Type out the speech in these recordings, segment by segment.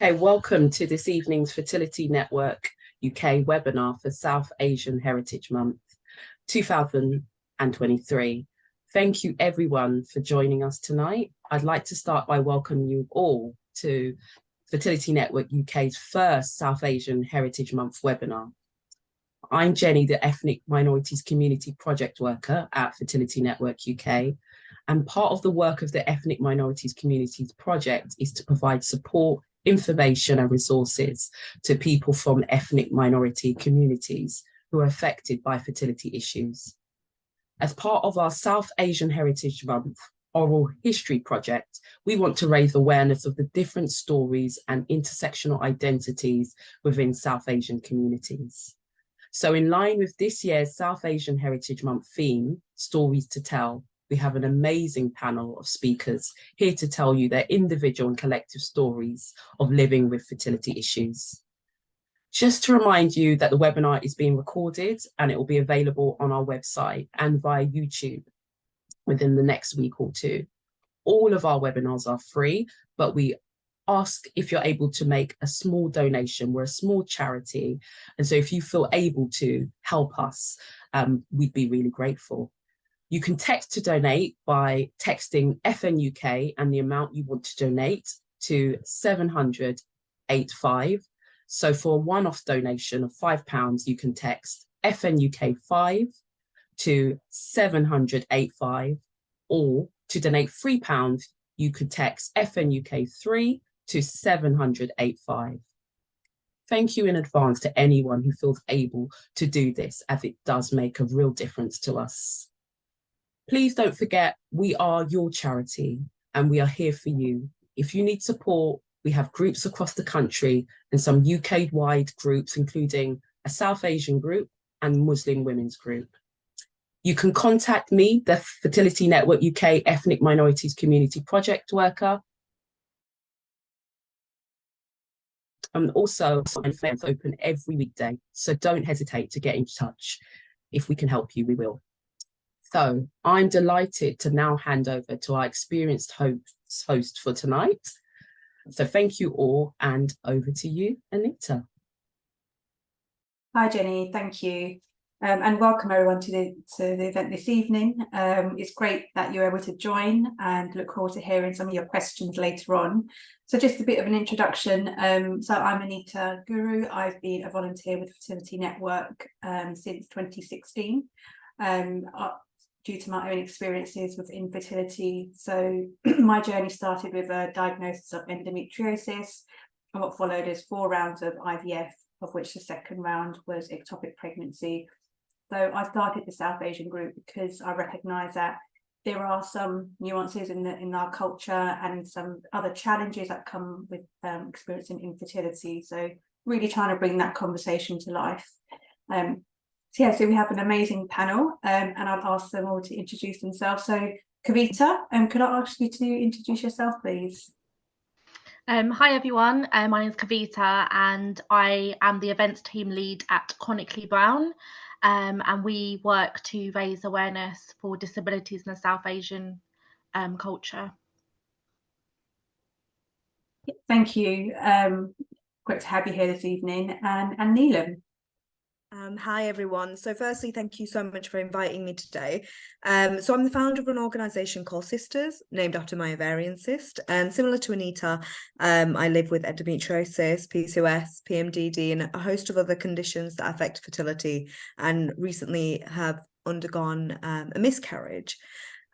Okay, welcome to this evening's Fertility Network UK webinar for South Asian Heritage Month 2023. Thank you everyone for joining us tonight. I'd like to start by welcoming you all to Fertility Network UK's first South Asian Heritage Month webinar. I'm Jenny, the Ethnic Minorities Community Project Worker at Fertility Network UK. And part of the work of the Ethnic Minorities Communities Project is to provide support, information and resources to people from ethnic minority communities who are affected by fertility issues. As part of our South Asian Heritage Month Oral History Project, we want to raise awareness of the different stories and intersectional identities within South Asian communities. So in line with this year's South Asian Heritage Month theme, Stories to Tell, we have an amazing panel of speakers here to tell you their individual and collective stories of living with fertility issues. Just to remind you that the webinar is being recorded and it will be available on our website and via YouTube within the next week or two. All of our webinars are free, but we ask if you're able to make a small donation. We're a small charity. And so if you feel able to help us, we'd be really grateful. You can text to donate by texting FNUK and the amount you want to donate to 700-85. So for a one-off donation of £5, you can text FNUK5 to 700-85, or to donate £3, you could text FNUK3 to 700-85. Thank you in advance to anyone who feels able to do this, as it does make a real difference to us. Please don't forget, we are your charity and we are here for you. If you need support, we have groups across the country and some UK-wide groups, including a South Asian group and Muslim women's group. You can contact me, the Fertility Network UK Ethnic Minorities Community Project Worker. And also, it's open every weekday, so don't hesitate to get in touch. If we can help you, we will. So I'm delighted to now hand over to our experienced host for tonight. So thank you all, and over to you, Anita. Hi, Jenny. Thank you. And welcome everyone to the event this evening. It's great that you're able to join and look forward to hearing some of your questions later on. So just a bit of an introduction. So I'm Anita Guru. I've been a volunteer with Fertility Network since 2016. Due to my own experiences with infertility. So my journey started with a diagnosis of endometriosis, and what followed is 4 rounds of IVF, of which the second round was ectopic pregnancy. So I started the South Asian group because I recognise that there are some nuances in our culture and some other challenges that come with experiencing infertility. So really trying to bring that conversation to life. So we have an amazing panel, and I'll ask them all to introduce themselves. So Kaveeta, could I ask you to introduce yourself, please? Hi everyone, my name is Kaveeta and I am the events team lead at Chronically Brown, and we work to raise awareness for disabilities in the South Asian culture. Thank you. Great to have you here this evening. And Neelam. Hi everyone. So firstly, thank you so much for inviting me today. So I'm the founder of an organisation called Sisters, named after my ovarian cyst. And similar to Anita, I live with endometriosis, PCOS, PMDD, and a host of other conditions that affect fertility, and recently have undergone a miscarriage.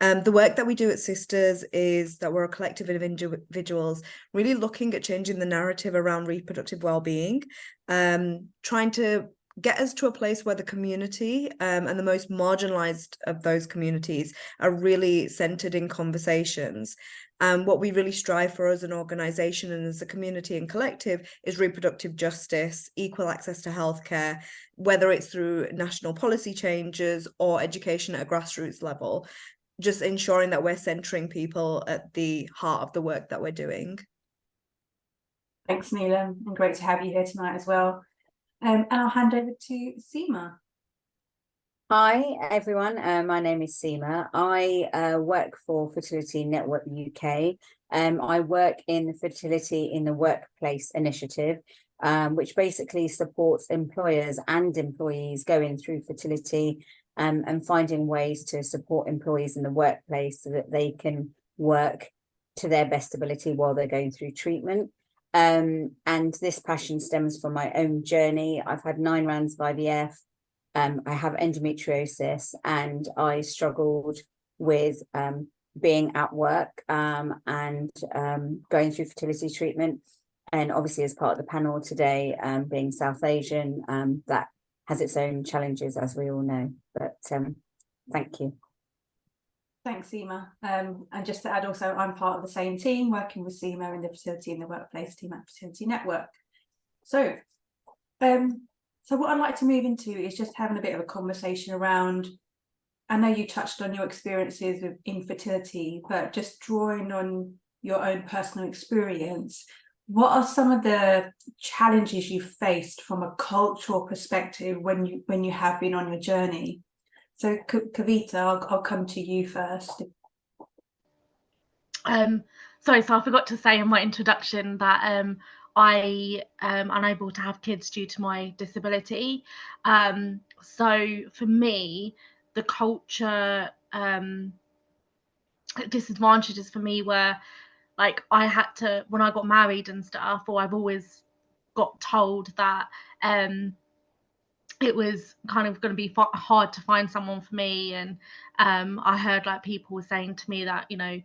The work that we do at Sisters is that we're a collective of individuals really looking at changing the narrative around reproductive well-being, trying to get us to a place where the community and the most marginalized of those communities are really centered in conversations. What we really strive for as an organization and as a community and collective is reproductive justice, equal access to healthcare, whether it's through national policy changes or education at a grassroots level, just ensuring that we're centering people at the heart of the work that we're doing. Thanks, Neelam, and great to have you here tonight as well. And I'll hand over to Seema. Hi everyone, my name is Seema. I work for Fertility Network UK I work in the Fertility in the Workplace initiative, which basically supports employers and employees going through fertility and finding ways to support employees in the workplace so that they can work to their best ability while they're going through treatment. And this passion stems from my own journey. I've had 9 rounds of IVF. I have endometriosis, and I struggled with being at work and going through fertility treatment. And obviously, as part of the panel today, being South Asian, that has its own challenges, as we all know. But thank you. Thanks, Seema. And just to add also, I'm part of the same team working with Seema in the Fertility in the Workplace team at Fertility Network. So what I'd like to move into is just having a bit of a conversation around, I know you touched on your experiences with infertility, but just drawing on your own personal experience, what are some of the challenges you faced from a cultural perspective when you have been on your journey? So Kaveeta, I'll come to you first. Sorry, so I forgot to say in my introduction that I am unable to have kids due to my disability. So for me, the culture disadvantages for me were, like, I had to, when I got married and stuff, or I've always got told that it was kind of going to be hard to find someone for me. And I heard like people saying to me that, you know,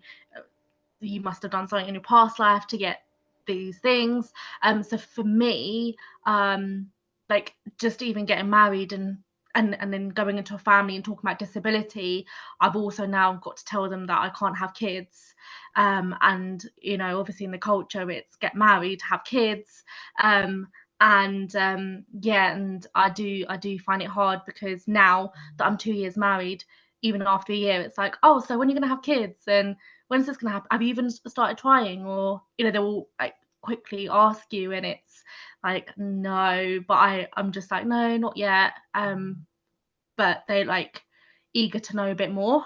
you must have done something in your past life to get these things. So for me, like just even getting married and then going into a family and talking about disability, I've also now got to tell them that I can't have kids. And, you know, obviously in the culture, it's get married, have kids. Yeah, and I do find it hard, because now that I'm 2 years married, even after a year, it's like, oh, so when are you going to have kids? And when's this going to happen? Have you even started trying? Or, you know, they will like quickly ask you, and it's like, no, but I'm just like, no, not yet. But they like eager to know a bit more.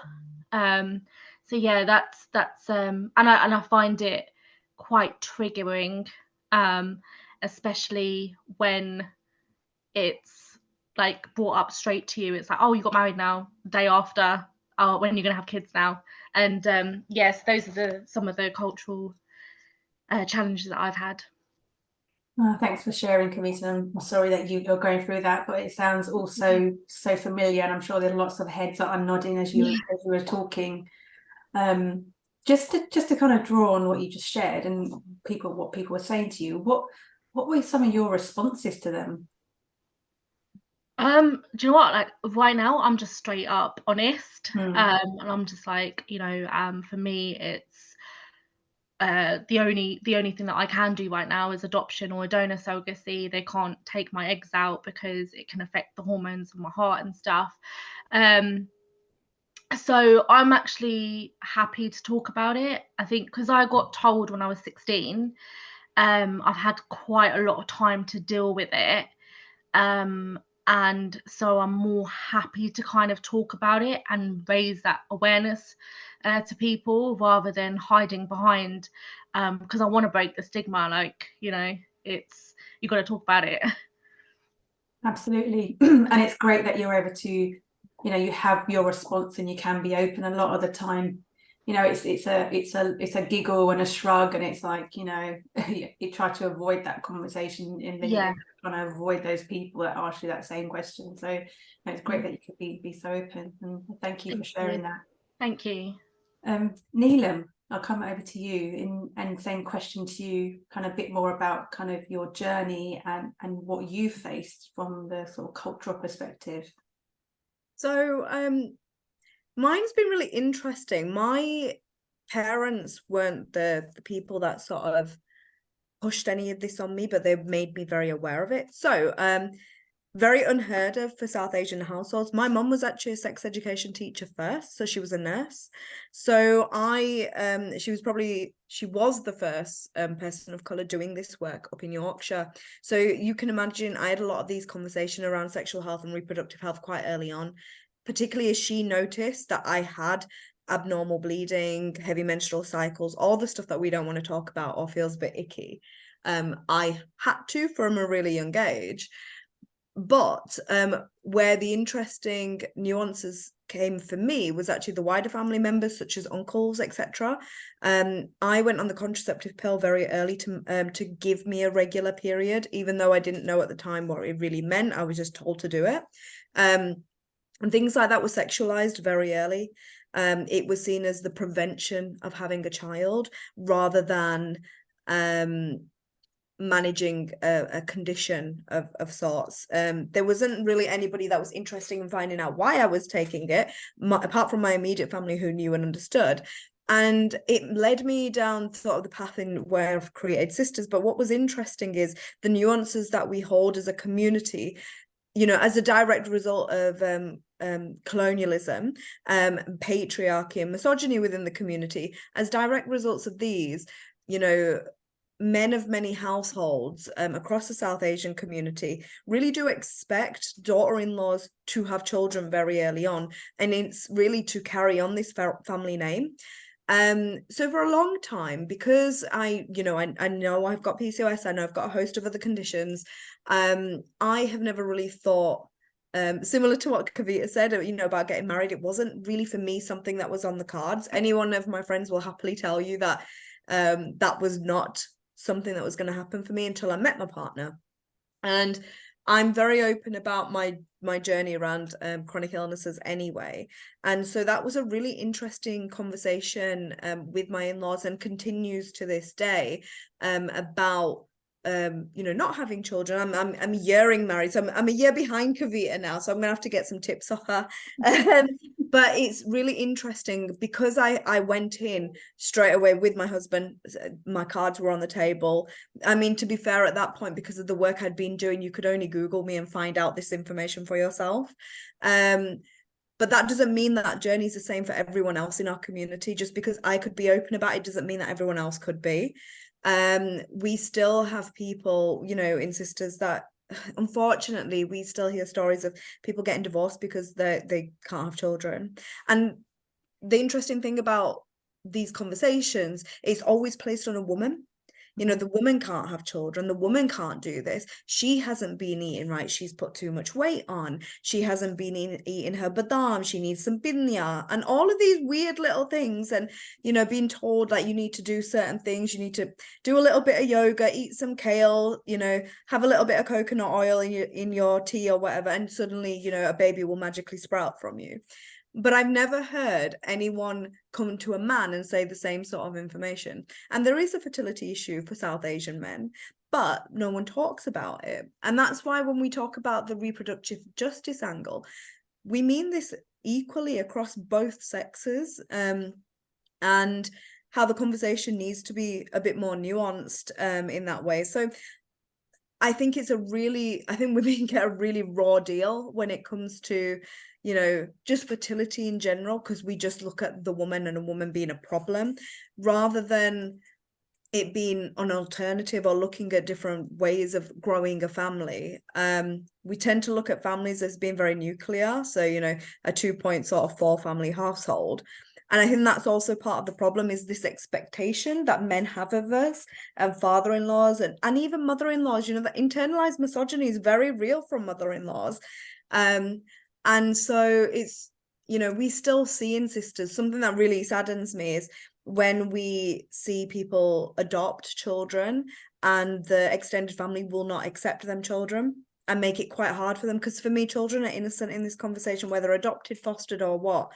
So yeah, that's and I find it quite triggering, especially when it's like brought up straight to you. It's like, oh, you got married now, the day after. Oh, when are you gonna have kids now? And yes, those are some of the cultural challenges that I've had. Thanks for sharing, Kaveeta. I'm sorry that you're going through that, but it sounds also so familiar, and I'm sure there's lots of heads that are nodding as you were talking. Just to kind of draw on what you just shared and what people were saying to you, what were some of your responses to them? Do you know what? Like right now, I'm just straight up honest, and I'm just like, you know, for me, it's the only thing that I can do right now is adoption or a donor surrogacy. They can't take my eggs out because it can affect the hormones of my heart and stuff. So I'm actually happy to talk about it. I think because I got told when I was 16, I've had quite a lot of time to deal with it. And so I'm more happy to kind of talk about it and raise that awareness to people, rather than hiding behind, because I want to break the stigma. Like, you know, you got to talk about it. Absolutely. And it's great that you're able to, you know, you have your response and you can be open. A lot of the time, you know, it's a giggle and a shrug, and it's like, you know, you try to avoid that conversation, and then you're trying to avoid those people that ask you that same question. So it's great that you could be so open, and thank you for sharing that. Thank you. Neelam, I'll come over to you and same question to you, kind of a bit more about kind of your journey and what you faced from the sort of cultural perspective. So mine's been really interesting. My parents weren't the people that sort of pushed any of this on me, but they've made me very aware of it. So very unheard of for South Asian households. My mum was actually a sex education teacher first, so she was a nurse. So she was the first person of colour doing this work up in Yorkshire. So you can imagine I had a lot of these conversations around sexual health and reproductive health quite early on, particularly as she noticed that I had abnormal bleeding, heavy menstrual cycles, all the stuff that we don't want to talk about or feels a bit icky. I had to from a really young age. But where the interesting nuances came for me was actually the wider family members, such as uncles, etc. I went on the contraceptive pill very early to give me a regular period, even though I didn't know at the time what it really meant. I was just told to do it. And things like that were sexualized very early. It was seen as the prevention of having a child rather than managing a condition of sorts. There wasn't really anybody that was interested in finding out why I was taking it, apart from my immediate family who knew and understood. And it led me down sort of the path in where I've created Sisters. But what was interesting is the nuances that we hold as a community, you know, as a direct result of colonialism, patriarchy and misogyny within the community. As direct results of these, you know, men of many households across the South Asian community really do expect daughter-in-laws to have children very early on, and it's really to carry on this family name. So for a long time, because I know I've got PCOS, I know I've got a host of other conditions, I have never really thought, similar to what Kaveeta said, you know, about getting married, it wasn't really for me something that was on the cards. Any one of my friends will happily tell you that that was not something that was going to happen for me until I met my partner. And I'm very open about my journey around chronic illnesses anyway. And so that was a really interesting conversation with my in-laws, and continues to this day, about you know, not having children. I'm a yearing married, so I'm a year behind Kaveeta now, so I'm gonna have to get some tips off her. But it's really interesting because I went in straight away with my husband. My cards were on the table. I mean, to be fair, at that point, because of the work I'd been doing, you could only Google me and find out this information for yourself. But that doesn't mean that journey is the same for everyone else in our community. Just because I could be open about it doesn't mean that everyone else could be. We still have people, you know, in Sisters that, unfortunately, we still hear stories of people getting divorced because they can't have children. And the interesting thing about these conversations is always placed on a woman. You know, the woman can't have children, the woman can't do this, she hasn't been eating right, she's put too much weight on, she hasn't been eating her badam, she needs some binya, and all of these weird little things. And, you know, being told that you need to do certain things, you need to do a little bit of yoga, eat some kale, you know, have a little bit of coconut oil in your tea or whatever, and suddenly, you know, a baby will magically sprout from you. But I've never heard anyone come to a man and say the same sort of information. And there is a fertility issue for South Asian men, but no one talks about it. And that's why when we talk about the reproductive justice angle, we mean this equally across both sexes, and how the conversation needs to be a bit more nuanced in that way. So I think women get a really raw deal when it comes to, you know, just fertility in general, because we just look at the woman and a woman being a problem rather than it being an alternative or looking at different ways of growing a family. We tend to look at families as being very nuclear. So, you know, a 2-point sort of 4-family household. And I think that's also part of the problem, is this expectation that men have of us, and father-in-laws and even mother-in-laws. You know, that internalized misogyny is very real from mother-in-laws. And so it's, you know, we still see in Sisters, something that really saddens me is when we see people adopt children and the extended family will not accept them children and make it quite hard for them. Because for me, children are innocent in this conversation, whether adopted, fostered or what.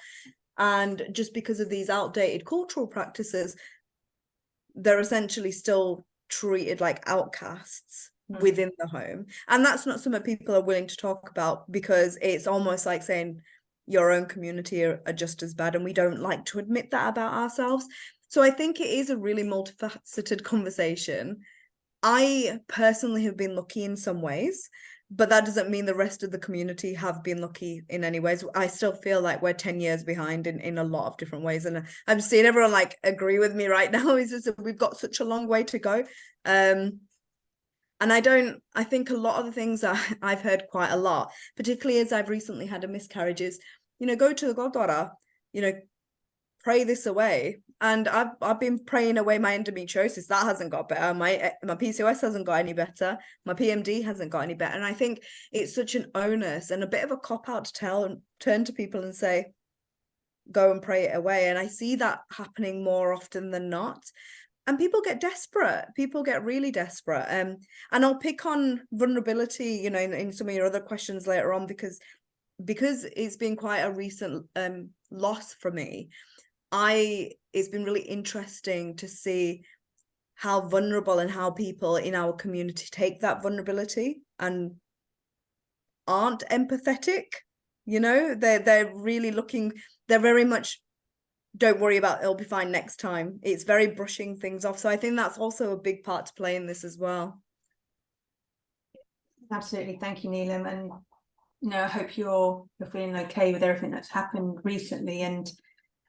And just because of these outdated cultural practices, they're essentially still treated like outcasts within the home. And that's not something people are willing to talk about, because it's almost like saying your own community are just as bad, and we don't like to admit that about ourselves. So I think it is a really multifaceted conversation. I personally have been lucky in some ways, but that doesn't mean the rest of the community have been lucky in any ways. I still feel like we're 10 years behind in a lot of different ways. And I'm seeing everyone like agree with me right now. Is just that we've got such a long way to go. And I think a lot of the things that I've heard quite a lot, particularly as I've recently had a miscarriage, is, you know, go to the Gurdwara, you know, pray this away. And I've been praying away my endometriosis. That hasn't got better. My PCOS hasn't got any better. My PMD hasn't got any better. And I think it's such an onus and a bit of a cop-out to turn to people and say, go and pray it away. And I see that happening more often than not. And people get desperate. People get really desperate. And I'll pick on vulnerability, you know, in some of your other questions later on, because it's been quite a recent loss for me. It's been really interesting to see how vulnerable and how people in our community take that vulnerability and aren't empathetic. You know, they're really looking, they're very much, don't worry about it, it'll be fine next time. It's very brushing things off. So I think that's also a big part to play in this as well. Absolutely. Thank you, Neelam. And you know, I hope you're feeling okay with everything that's happened recently. And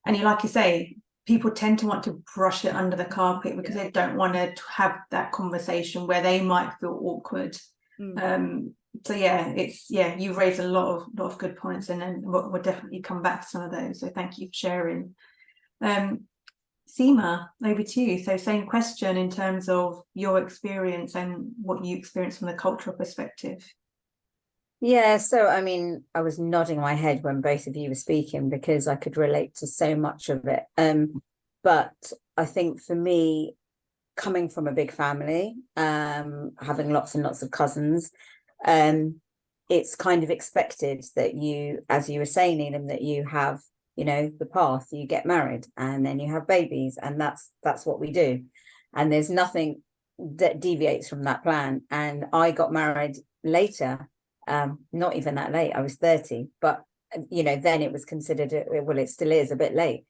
you, like you say, people tend to want to brush it under the carpet because they don't want to have that conversation where they might feel awkward. So yeah, you've raised a lot of good points, and then we'll definitely come back to some of those. So thank you for sharing. Seema, over to you. So same question in terms of your experience and what you experienced from the cultural perspective. Yeah, so I mean, I was nodding my head when both of you were speaking because I could relate to so much of it. But I think for me, coming from a big family, having lots and lots of cousins, it's kind of expected that you, as you were saying, Neelam, that you have, you know, the path, you get married and then you have babies, and that's what we do. And there's nothing that deviates from that plan. And I got married later. Not even that late. I was 30, but you know, then it was considered, well, it still is a bit late.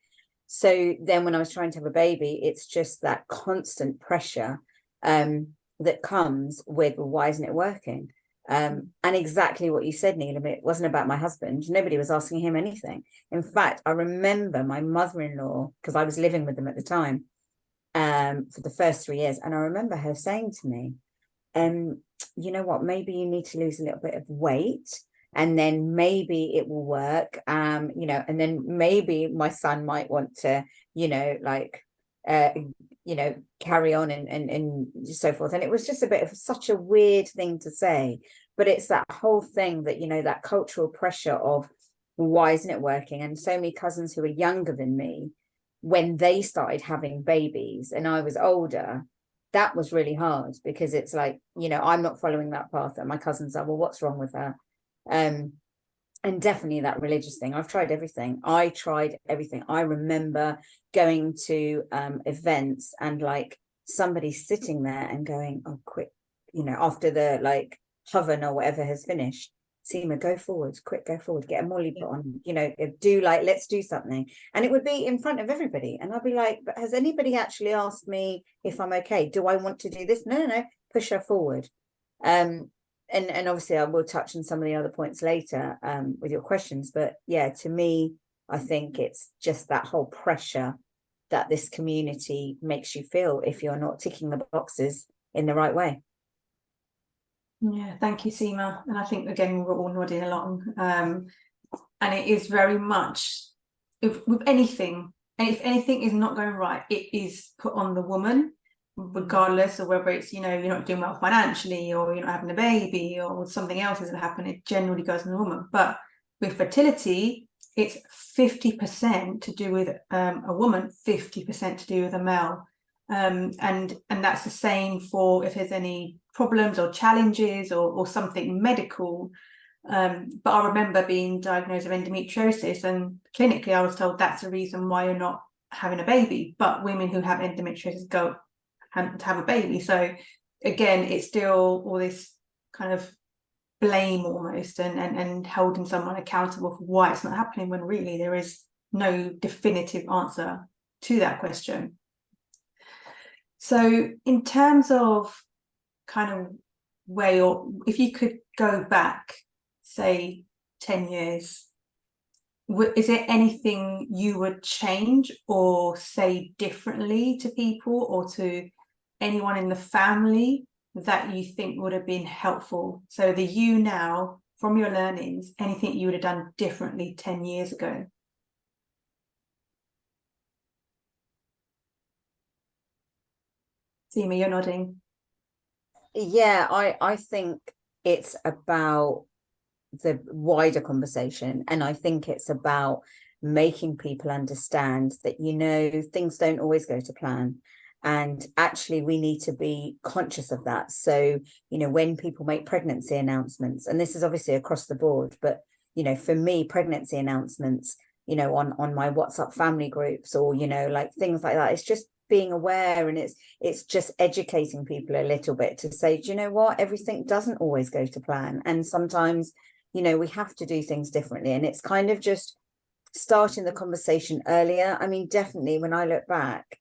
So then when I was trying to have a baby, it's just that constant pressure that comes with, well, why isn't it working? And exactly what you said, Neelam, it wasn't about my husband. Nobody was asking him anything. In fact, I remember my mother-in-law, because I was living with them at the time, for the first 3 years, and I remember her saying to me, you know what, maybe you need to lose a little bit of weight and then maybe it will work, you know, and then maybe my son might want to, you know, like you know, carry on and so forth. And it was just a bit of such a weird thing to say, but it's that whole thing that, you know, that cultural pressure of why isn't it working? And so many cousins who are younger than me, when they started having babies and I was older, that was really hard because it's like, you know, I'm not following that path and my cousins are, well, what's wrong with her? And definitely that religious thing. I've tried everything. I remember going to events and like somebody sitting there and going, oh, quick, you know, after the like Hoven or whatever has finished, Seema, go forward, quick, go forward, get a molly put on, you know, do like, let's do something. And it would be in front of everybody. And I'd be like, but has anybody actually asked me if I'm okay? Do I want to do this? No, push her forward. And obviously I will touch on some of the other points later with your questions. But yeah, to me, I think it's just that whole pressure that this community makes you feel if you're not ticking the boxes in the right way. Yeah, thank you, Seema. And I think, again, we're all nodding along. And it is very much, with anything, and if anything is not going right, it is put on the woman, regardless of whether it's, you know, you're not doing well financially or you're not having a baby or something else isn't happening. It generally goes on the woman. But with fertility, it's 50% to do with a woman, 50% to do with a male. And that's the same for if there's any problems or challenges or something medical. But I remember being diagnosed with endometriosis, and clinically I was told that's the reason why you're not having a baby. But women who have endometriosis go to have a baby. So again, it's still all this kind of blame almost and holding someone accountable for why it's not happening, when really there is no definitive answer to that question. So in terms of kind of where you're, if you could go back, say 10 years, is there anything you would change or say differently to people or to anyone in the family that you think would have been helpful? So the you now, from your learnings, anything you would have done differently 10 years ago? Seema, you're nodding. Yeah, I think it's about the wider conversation, and I think it's about making people understand that, you know, things don't always go to plan, and actually we need to be conscious of that. So, you know, when people make pregnancy announcements, and this is obviously across the board, but, you know, for me, pregnancy announcements, you know, on my WhatsApp family groups, or, you know, like things like that, it's just being aware, and it's just educating people a little bit to say, do you know what, everything doesn't always go to plan, and sometimes, you know, we have to do things differently. And it's kind of just starting the conversation earlier. I mean, definitely when I look back,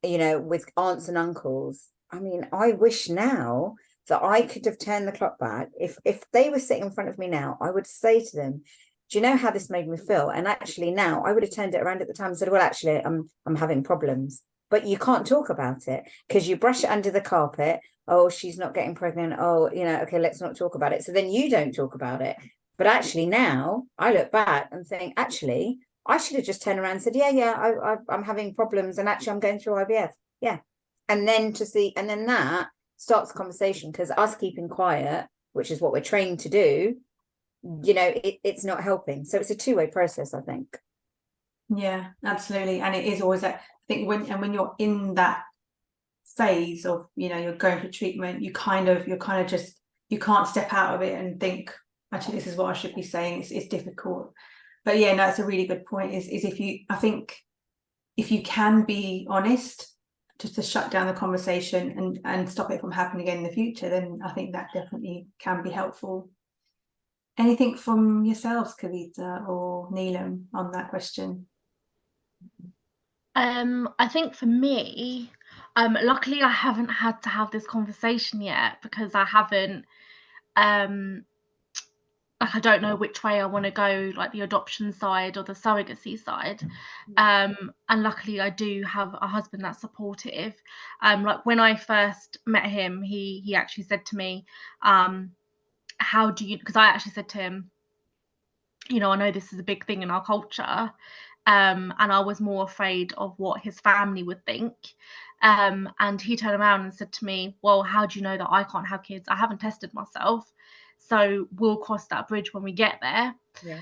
you know, with aunts and uncles, I mean, I wish now that I could have turned the clock back. If they were sitting in front of me now, I would say to them, do you know how this made me feel? And actually now I would have turned it around at the time and said, well, actually, I'm having problems. But you can't talk about it because you brush it under the carpet. Oh, she's not getting pregnant. Oh, you know, okay, let's not talk about it. So then you don't talk about it. But actually now I look back and think, actually, I should have just turned around and said, I'm having problems, and actually I'm going through IVF. Yeah. And then that starts the conversation, because us keeping quiet, which is what we're trained to do, you know, it's not helping. So it's a two-way process, I think. Yeah, absolutely. And it is always that, I think when you're in that phase of, you know, you're going for treatment, you're kind of just, you can't step out of it and think, actually, this is what I should be saying. It's difficult. But yeah, no, it's a really good point, is I think if you can be honest, just to shut down the conversation and stop it from happening again in the future, then I think that definitely can be helpful. Anything from yourselves, Kaveeta or Neelam, on that question? I think for me, luckily I haven't had to have this conversation yet, because I haven't, like, I don't know which way I want to go, like the adoption side or the surrogacy side. And luckily I do have a husband that's supportive. Like when I first met him, he actually said to me, how do you, because I actually said to him, you know, I know this is a big thing in our culture, and I was more afraid of what his family would think. And he turned around and said to me, well, how do you know that I can't have kids? I haven't tested myself. So we'll cross that bridge when we get there. Yeah.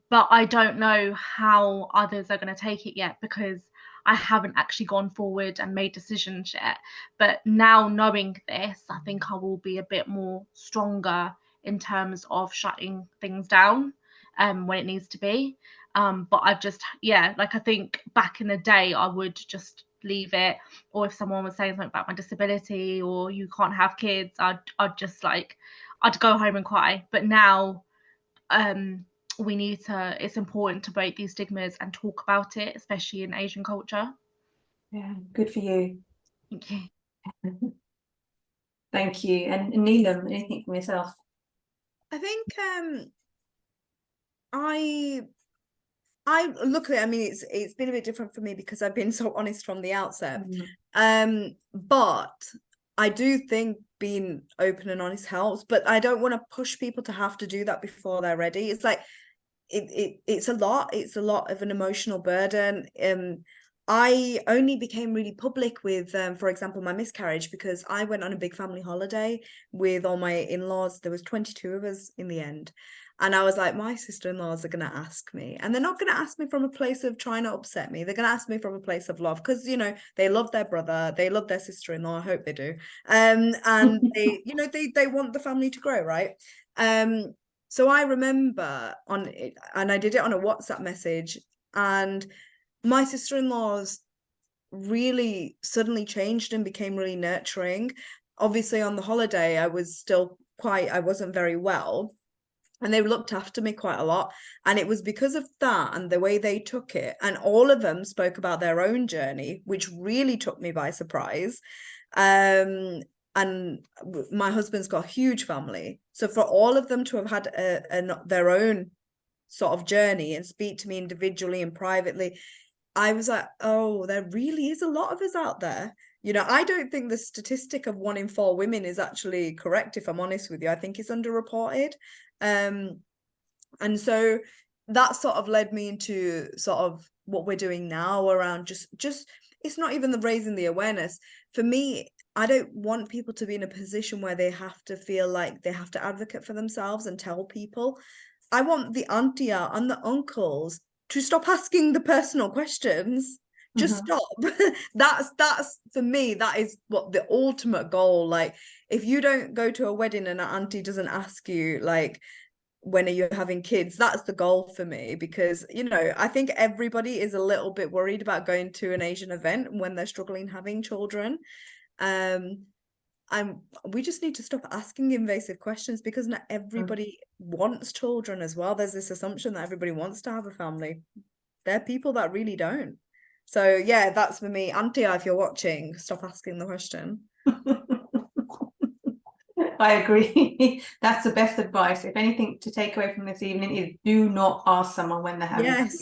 But I don't know how others are going to take it yet, because I haven't actually gone forward and made decisions yet. But now knowing this, I think I will be a bit more stronger in terms of shutting things down when it needs to be. But I've just, yeah, like I think back in the day, I would just leave it. Or if someone was saying something about my disability or you can't have kids, I'd just like, I'd go home and cry. But now we need to, it's important to break these stigmas and talk about it, especially in Asian culture. Yeah, good for you. Thank you. Thank you. And Neelam, anything from yourself? I think I look at it, I mean, it's been a bit different for me because I've been so honest from the outset. But I do think being open and honest helps, but I don't want to push people to have to do that before they're ready. It's like it's a lot of an emotional burden. I only became really public with, for example, my miscarriage, because I went on a big family holiday with all my in-laws. There was 22 of us in the end. And I was like, my sister-in-laws are going to ask me. And they're not going to ask me from a place of trying to upset me. They're going to ask me from a place of love, because, you know, they love their brother. They love their sister-in-law. I hope they do. And they, you know, they want the family to grow, right? So I remember and I did it on a WhatsApp message, and my sister-in-laws really suddenly changed and became really nurturing. Obviously on the holiday, I wasn't very well, and they looked after me quite a lot. And it was because of that and the way they took it. And all of them spoke about their own journey, which really took me by surprise. And my husband's got a huge family. So for all of them to have had their own sort of journey and speak to me individually and privately, I was like, oh, there really is a lot of us out there. You know, I don't think the statistic of 1 in 4 women is actually correct, if I'm honest with you. I think it's underreported. And so that sort of led me into sort of what we're doing now around just it's not even the raising the awareness. For me, I don't want people to be in a position where they have to feel like they have to advocate for themselves and tell people. I want the auntie and the uncles to stop asking the personal questions. Just stop. That's for me, that is what the ultimate goal. Like, if you don't go to a wedding and an auntie doesn't ask you, like, when are you having kids, that's the goal for me. Because, you know, I think everybody is a little bit worried about going to an Asian event when they're struggling having children. We just need to stop asking invasive questions, because not everybody wants children as well. There's this assumption that everybody wants to have a family. There are people that really don't. So yeah, that's for me. Auntie, if you're watching, stop asking the question. I agree. That's the best advice. If anything to take away from this evening is, do not ask someone when they're having Yes.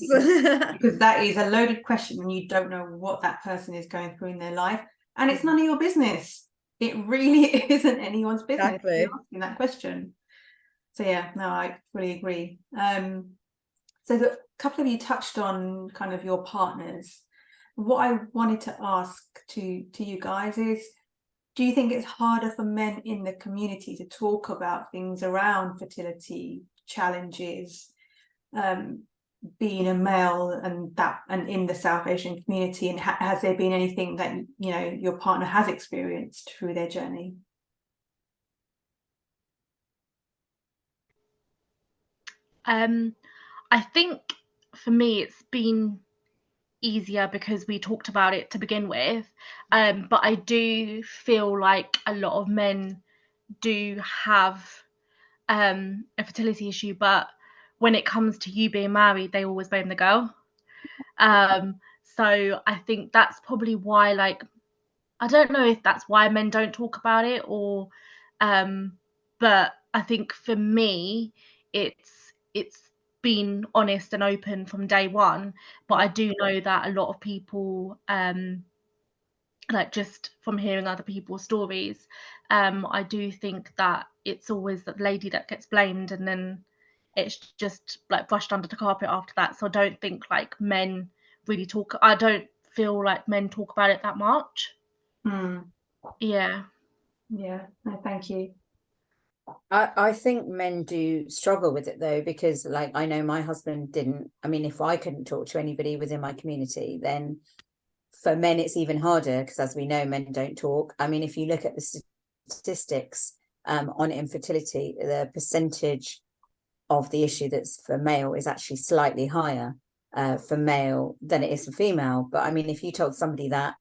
because that is a loaded question and you don't know what that person is going through in their life, and it's none of your business. It really isn't anyone's business. Exactly. You're asking that question. So yeah, no, I fully agree. So a couple of you touched on kind of your partners. What I wanted to ask to you guys is, do you think it's harder for men in the community to talk about things around fertility challenges, being a male and in the South Asian community? And has there been anything that, you know, your partner has experienced through their journey? I think for me it's been easier because we talked about it to begin with, but I do feel like a lot of men do have a fertility issue, but when it comes to you being married, they always blame the girl. So I think that's probably why, like, I don't know if that's why men don't talk about it, or but I think for me it's been honest and open from day one. But I do know that a lot of people, like, just from hearing other people's stories, I do think that it's always the lady that gets blamed, and then it's just like brushed under the carpet after that. So I don't think like men really talk. I don't feel like men talk about it that much. Yeah. No, thank you. I think men do struggle with it though, because like I know my husband didn't. I mean, if I couldn't talk to anybody within my community, then for men it's even harder, because as we know, men don't talk. I mean, if you look at the statistics on infertility, the percentage of the issue that's for male is actually slightly higher for male than it is for female. But I mean, if you told somebody that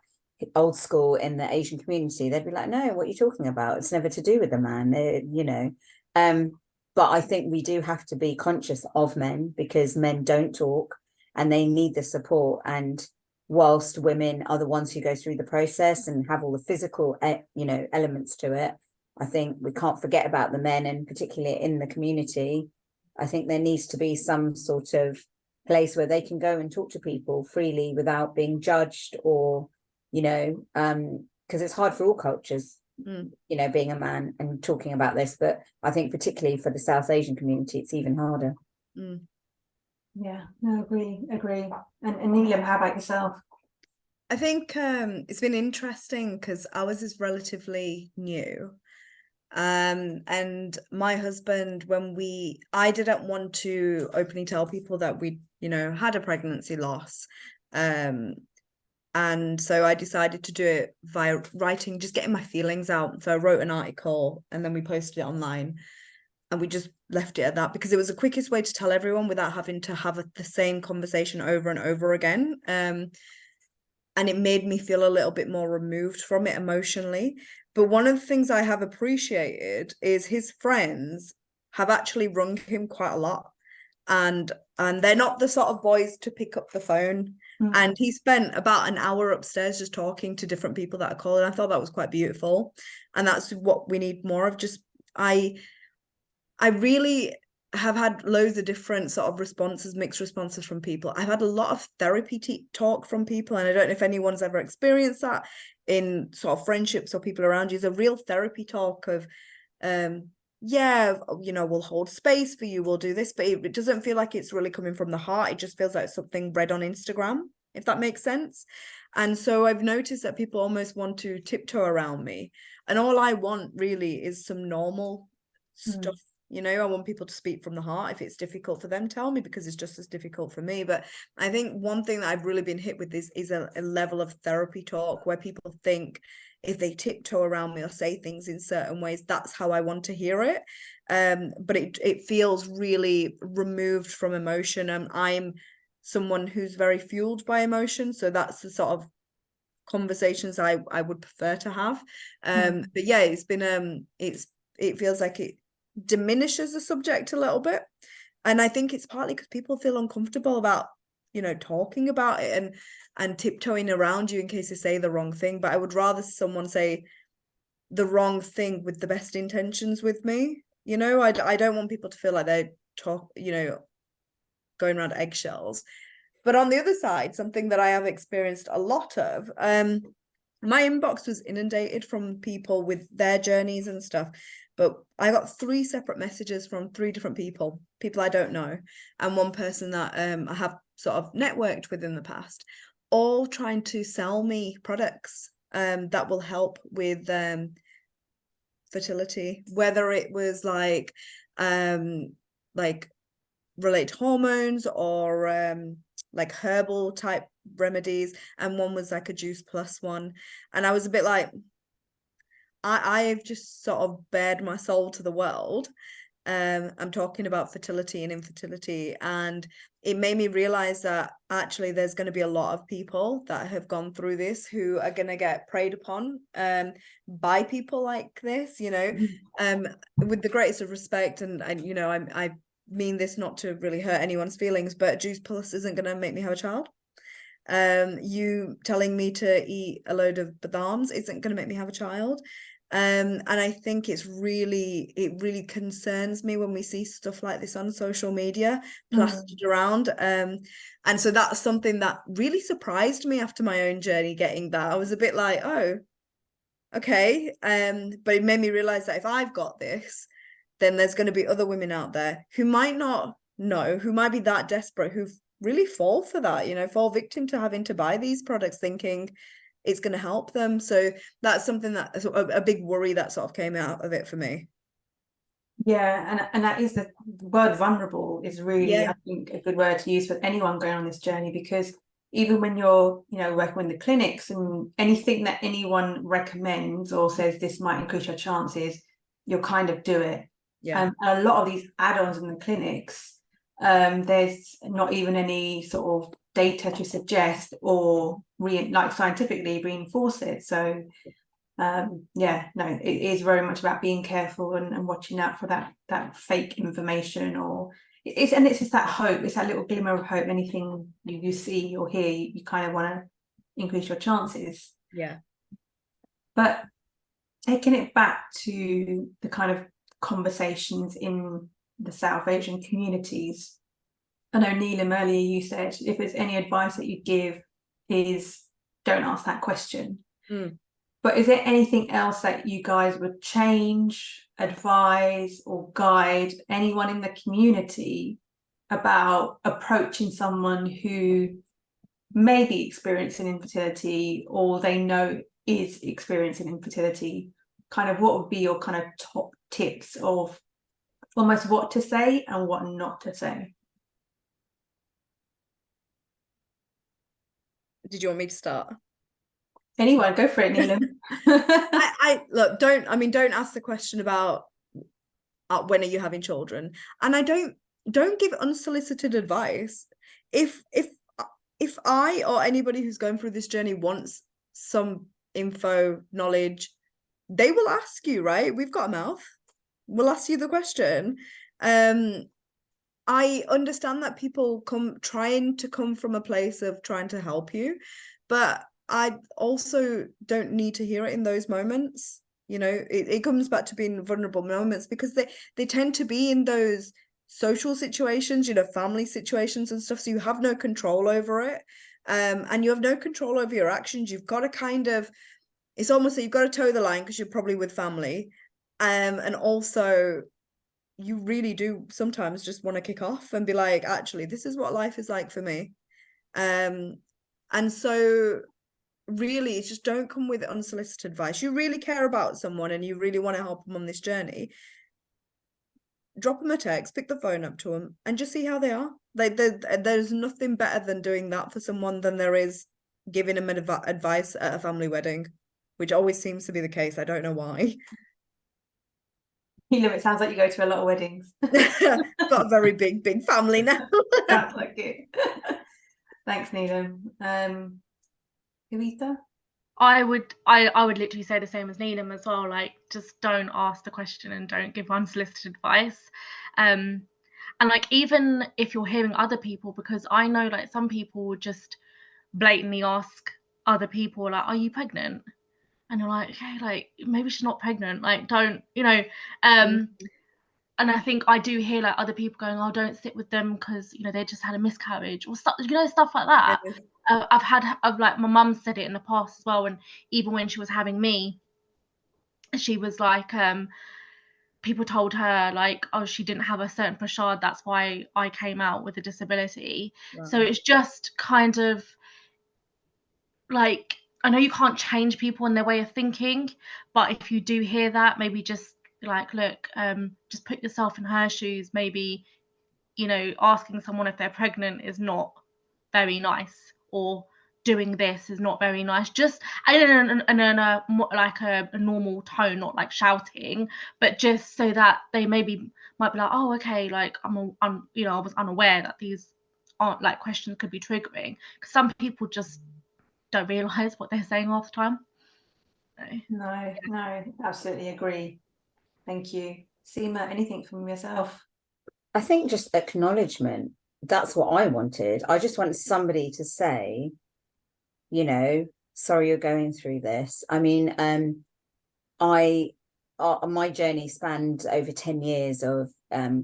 old school in the Asian community, they'd be like, no, what are you talking about? It's never to do with the man, you know. But I think we do have to be conscious of men, because men don't talk and they need the support. And whilst women are the ones who go through the process and have all the physical, you know, elements to it, I think we can't forget about the men, and particularly in the community, I think there needs to be some sort of place where they can go and talk to people freely without being judged, or, you know, because it's hard for all cultures, you know, being a man and talking about this. But I think particularly for the South Asian community, it's even harder. Yeah, no, agree. And Neelam, how about yourself? I think it's been interesting because ours is relatively new. And my husband, I didn't want to openly tell people that we, you know, had a pregnancy loss. And so I decided to do it via writing, just getting my feelings out. So I wrote an article and then we posted it online, and we just left it at that, because it was the quickest way to tell everyone without having to have the same conversation over and over again. And it made me feel a little bit more removed from it emotionally. But one of the things I have appreciated is his friends have actually rung him quite a lot. And they're not the sort of boys to pick up the phone. And he spent about an hour upstairs just talking to different people that are calling. I thought that was quite beautiful. And that's what we need more of. Just, I really have had loads of different sort of responses, mixed responses from people. I've had a lot of therapy talk from people, and I don't know if anyone's ever experienced that in sort of friendships or people around you. It's a real therapy talk of, yeah, you know, we'll hold space for you, we'll do this, but it doesn't feel like it's really coming from the heart. It just feels like something read on Instagram, if that makes sense. And so I've noticed that people almost want to tiptoe around me, and all I want really is some normal stuff. You know, I want people to speak from the heart. If it's difficult for them, tell me, because it's just as difficult for me. But I think one thing that I've really been hit with is a level of therapy talk where people think if they tiptoe around me or say things in certain ways, that's how I want to hear it. But it feels really removed from emotion. And I'm someone who's very fueled by emotion. So that's the sort of conversations I would prefer to have. But yeah, it's been it feels like it diminishes the subject a little bit, and I think it's partly because people feel uncomfortable about, you know, talking about it and tiptoeing around you in case they say the wrong thing. But I would rather someone say the wrong thing with the best intentions with me. You know, I don't want people to feel like they talk, you know, going around eggshells. But on the other side, something that I have experienced a lot of, my inbox was inundated from people with their journeys and stuff. But I got 3 separate messages from 3 different people I don't know, and one person that I have sort of networked with in the past, all trying to sell me products that will help with fertility, whether it was like relate hormones or like herbal type remedies, and one was like a juice plus one. And I was a bit like, I've just sort of bared my soul to the world. I'm talking about fertility and infertility, and it made me realize that actually there's going to be a lot of people that have gone through this who are going to get preyed upon by people like this, you know, with the greatest of respect. And you know, I mean this not to really hurt anyone's feelings, but juice plus isn't going to make me have a child. You telling me to eat a load of badams isn't going to make me have a child. And I think it really concerns me when we see stuff like this on social media plastered around. And so that's something that really surprised me after my own journey, getting that. I was a bit like, oh, okay. But it made me realize that if I've got this, then there's going to be other women out there who might not know, who might be that desperate, who really fall for that, you know, fall victim to having to buy these products thinking it's going to help them. So that's something that a big worry that sort of came out of it for me. Yeah, and that is the word vulnerable is really, I think, a good word to use for anyone going on this journey, because even when you're, you know, working with the clinics and anything that anyone recommends or says this might increase your chances, you'll kind of do it. And a lot of these add-ons in the clinics, there's not even any sort of data to suggest or like scientifically reinforce it. So yeah, no, it is very much about being careful and watching out for that fake information, or it's just that hope, it's that little glimmer of hope. Anything you see or hear, you kind of want to increase your chances. But taking it back to the kind of conversations in the South Asian communities, I know, Neelam, earlier you said if there's any advice that you give is don't ask that question. But is there anything else that you guys would change, advise, or guide anyone in the community about approaching someone who may be experiencing infertility or they know is experiencing infertility? Kind of what would be your kind of top tips of almost what to say and what not to say? Did you want me to start? Anyone, go for it, Neelam. I look, don't ask the question about when are you having children, and I don't give unsolicited advice. If I or anybody who's going through this journey wants some info, knowledge, they will ask you, right? We've got a mouth. We'll ask you the question. I understand that people trying to come from a place of trying to help you, but I also don't need to hear it in those moments. You know, it comes back to being vulnerable moments, because they tend to be in those social situations, you know, family situations and stuff. So you have no control over it. And you have no control over your actions. You've got to kind of, it's almost like you've got to toe the line because you're probably with family. And also you really do sometimes just want to kick off and be like, actually, this is what life is like for me. And so really, it's just don't come with unsolicited advice. You really care about someone and you really want to help them on this journey, drop them a text, pick the phone up to them and just see how they are. There's nothing better than doing that for someone than there is giving them advice at a family wedding, which always seems to be the case. I don't know why. Neelam, it sounds like you go to a lot of weddings. Got a very big family now. Sounds like it. Thanks, Neelam. Kaveeta? I would literally say the same as Neelam as well. Like, just don't ask the question and don't give unsolicited advice. And like, even if you're hearing other people, because I know like some people would just blatantly ask other people like, are you pregnant? And you're like, okay, like maybe she's not pregnant, like don't, you know. And I think I do hear like other people going, oh, don't sit with them because, you know, they just had a miscarriage or stuff, you know, stuff like that. I've like, my mum said it in the past as well, and even when she was having me, she was like, people told her like, oh, she didn't have a certain prashad, that's why I came out with a disability. Wow. So it's just kind of like, I know you can't change people and their way of thinking, but if you do hear that, maybe just like, look, just put yourself in her shoes. Maybe, you know, asking someone if they're pregnant is not very nice, or doing this is not very nice. Just, and in a like a normal tone, not like shouting, but just so that they might be like, oh, okay, like I'm you know, I was unaware that these aren't like questions could be triggering, because some people just don't realize what they're saying half the time. No, absolutely agree. Thank you. Seema, anything from yourself? I think just acknowledgement. That's what I wanted. I just wanted somebody to say, you know, sorry you're going through this. I mean, my journey spanned over 10 years of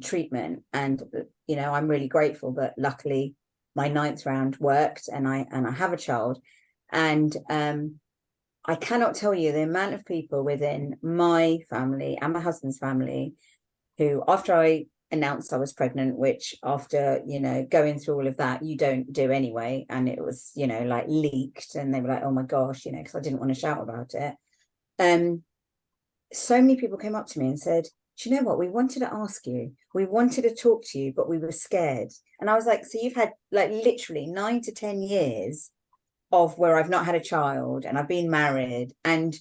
treatment, and you know, I'm really grateful that luckily my 9th round worked and I have a child. And I cannot tell you the amount of people within my family and my husband's family who, after I announced I was pregnant, which after, you know, going through all of that, you don't do anyway, and it was, you know, like leaked, and they were like, oh my gosh, you know, because I didn't want to shout about it. So many people came up to me and said, do you know what, we wanted to ask you, we wanted to talk to you, but we were scared. And I was like, so you've had like literally 9 to 10 years of where I've not had a child and I've been married, and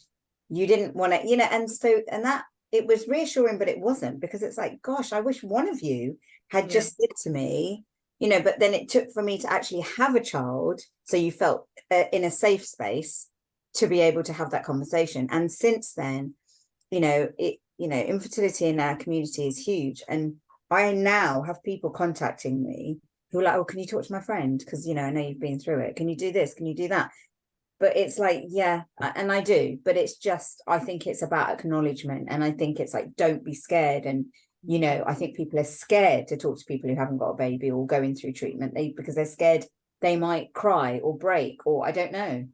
you didn't want to, you know. And so, and that, it was reassuring, but it wasn't, because it's like, gosh, I wish one of you had just said to me, you know. But then it took for me to actually have a child, so you felt in a safe space to be able to have that conversation. And since then, you know, infertility in our community is huge, and I now have people contacting me who are like, oh, can you talk to my friend, because, you know, I know you've been through it, can you do this, can you do that? But it's like, yeah, and I do, but it's just, I think it's about acknowledgement, and I think it's like, don't be scared. And, you know, I think people are scared to talk to people who haven't got a baby or going through treatment, because they're scared they might cry or break, or I don't know.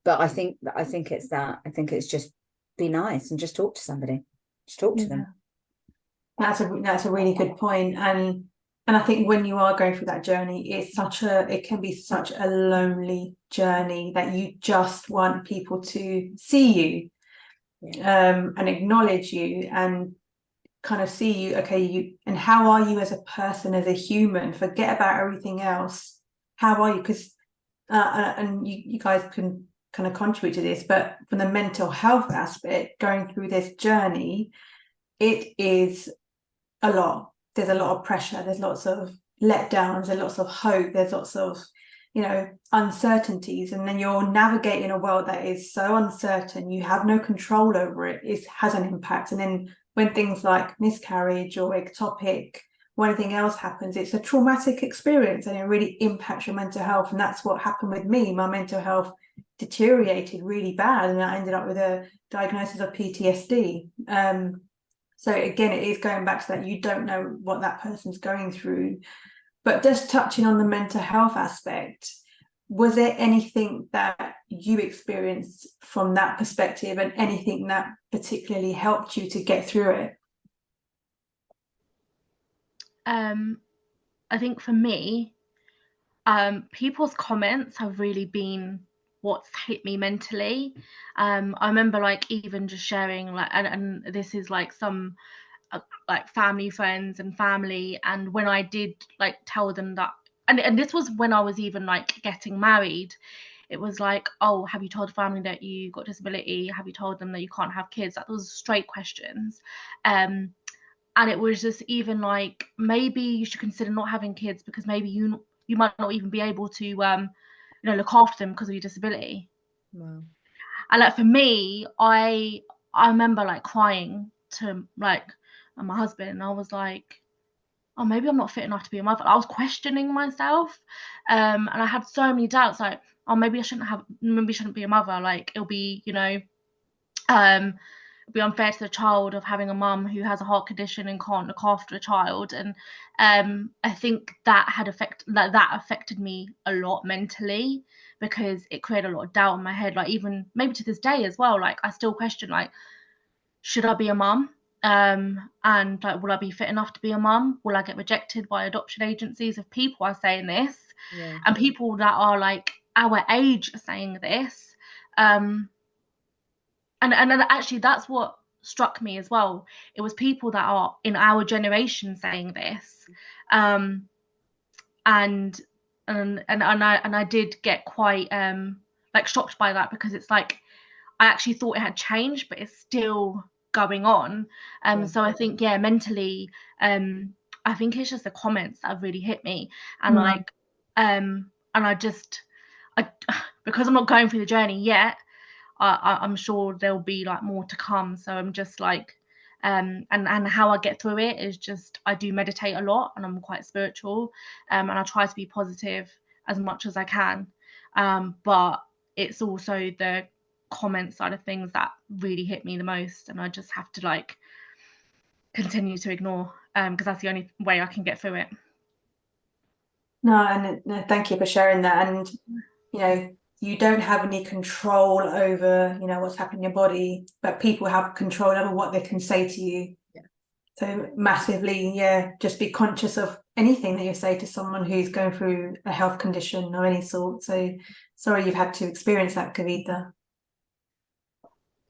But I think it's that. I think it's just be nice and just talk to somebody, just talk to them. That's a really good point. And I think when you are going through that journey, it can be such a lonely journey that you just want people to see you, and acknowledge you and kind of see you, okay, and how are you as a person, as a human? Forget about everything else. How are you? Because and you guys can kind of contribute to this, but from the mental health aspect, going through this journey, it is a lot. There's a lot of pressure, there's lots of letdowns, there's lots of hope, there's lots of, you know, uncertainties, and then you're navigating a world that is so uncertain, you have no control over it. It has an impact. And then when things like miscarriage or ectopic or anything else happens, it's a traumatic experience, and it really impacts your mental health. And that's what happened with me. My mental health deteriorated really bad, and I ended up with a diagnosis of PTSD. So again, it is going back to that, you don't know what that person's going through. But just touching on the mental health aspect, was there anything that you experienced from that perspective, and anything that particularly helped you to get through it? I think for me, people's comments have really been what's hit me mentally. I remember like even just sharing like, and this is like some like family friends and family, and when I did like tell them that, and this was when I was even like getting married, it was like, oh, have you told the family that you got disability? Have you told them that you can't have kids? That was straight questions. And it was just even like, maybe you should consider not having kids because maybe you might not even be able to look after them because of your disability. Wow. And like for me, I remember like crying to like my husband, and I was like, oh, maybe I'm not fit enough to be a mother. I was questioning myself, and I had so many doubts, like, oh, maybe I shouldn't be a mother. Like, it'll be, it'll be unfair to the child of having a mum who has a heart condition and can't look after a child. And I think that affected me a lot mentally, because it created a lot of doubt in my head. Like, even maybe to this day as well, like I still question, like, should I be a mum? And like, will I be fit enough to be a mum? Will I get rejected by adoption agencies if people are saying this? Yeah. And people that are like our age are saying this. And actually that's what struck me as well. It was people that are in our generation saying this. And I did get quite like shocked by that, because it's like, I actually thought it had changed, but it's still going on. So I think, yeah, mentally, I think it's just the comments that have really hit me. And like, and because I'm not going through the journey yet, I'm sure there'll be like more to come. So I'm just like, and how I get through it is just, I do meditate a lot, and I'm quite spiritual, and I try to be positive as much as I can. But it's also the comment side of things that really hit me the most, and I just have to like continue to ignore, because that's the only way I can get through it. No, thank you for sharing that. And you don't have any control over what's happening in your body, but people have control over what they can say to you. So massively, just be conscious of anything that you say to someone who's going through a health condition of any sort. So sorry you've had to experience that, Kaveeta.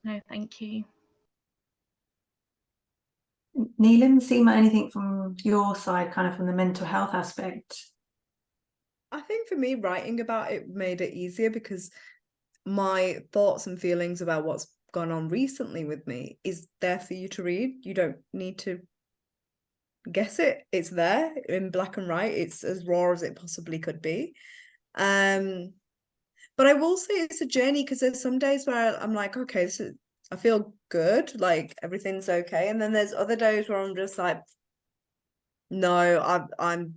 No, thank you. Neelam, Seema, anything from your side, kind of from the mental health aspect? I think for me, writing about it made it easier, because my thoughts and feelings about what's gone on recently with me is there for you to read. You don't need to guess it. It's there in black and white. It's as raw as it possibly could be. But I will say it's a journey, because there's some days where I'm like, okay, so I feel good, like everything's okay. And then there's other days where I'm just like, no, I'm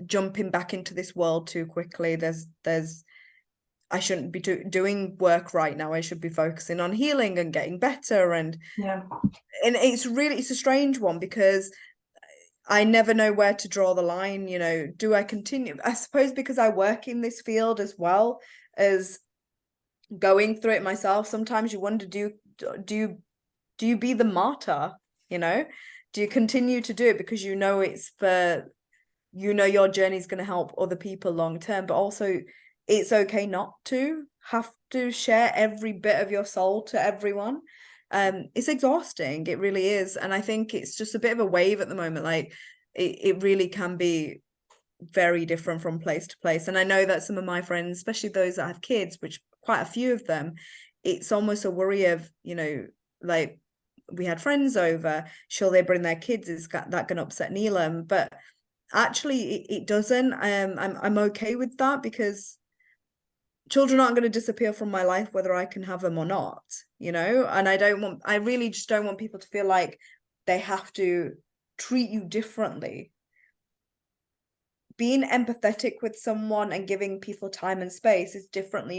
jumping back into this world too quickly. I shouldn't be doing work right now. I should be focusing on healing and getting better. And it's a strange one, because I never know where to draw the line. Do I continue? I suppose because I work in this field as well as going through it myself, sometimes you wonder, do you be the martyr? Do you continue to do it because it's for your journey is going to help other people long term, but also it's okay not to have to share every bit of your soul to everyone. It's exhausting, it really is. And I think it's just a bit of a wave at the moment. Like it really can be very different from place to place. And I know that some of my friends, especially those that have kids, which quite a few of them, it's almost a worry of, like, we had friends over, shall they bring their kids? Is that going to upset Neelam? But actually it doesn't. I'm okay with that, because children aren't going to disappear from my life whether I can have them or not, and I really just don't want people to feel like they have to treat you differently. Being empathetic with someone and giving people time and space is different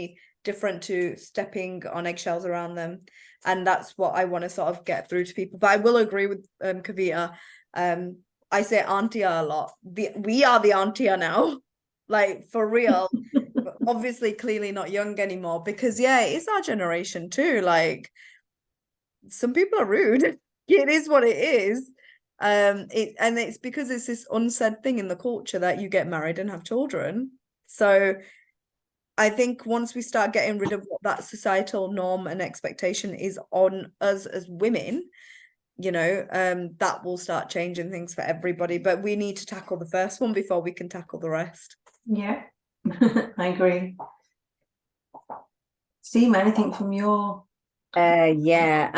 to stepping on eggshells around them. And that's what I want to sort of get through to people. But I will agree with Kaveeta. I say auntia a lot. We are the auntia now, like for real. Obviously, clearly not young anymore, because it's our generation too. Like, some people are rude. It is what it is. And it's because it's this unsaid thing in the culture that you get married and have children So I think once we start getting rid of what that societal norm and expectation is on us as women, you know, that will start changing things for everybody. But we need to tackle the first one before we can tackle the rest. Yeah, I agree. Seema, anything from your... Yeah,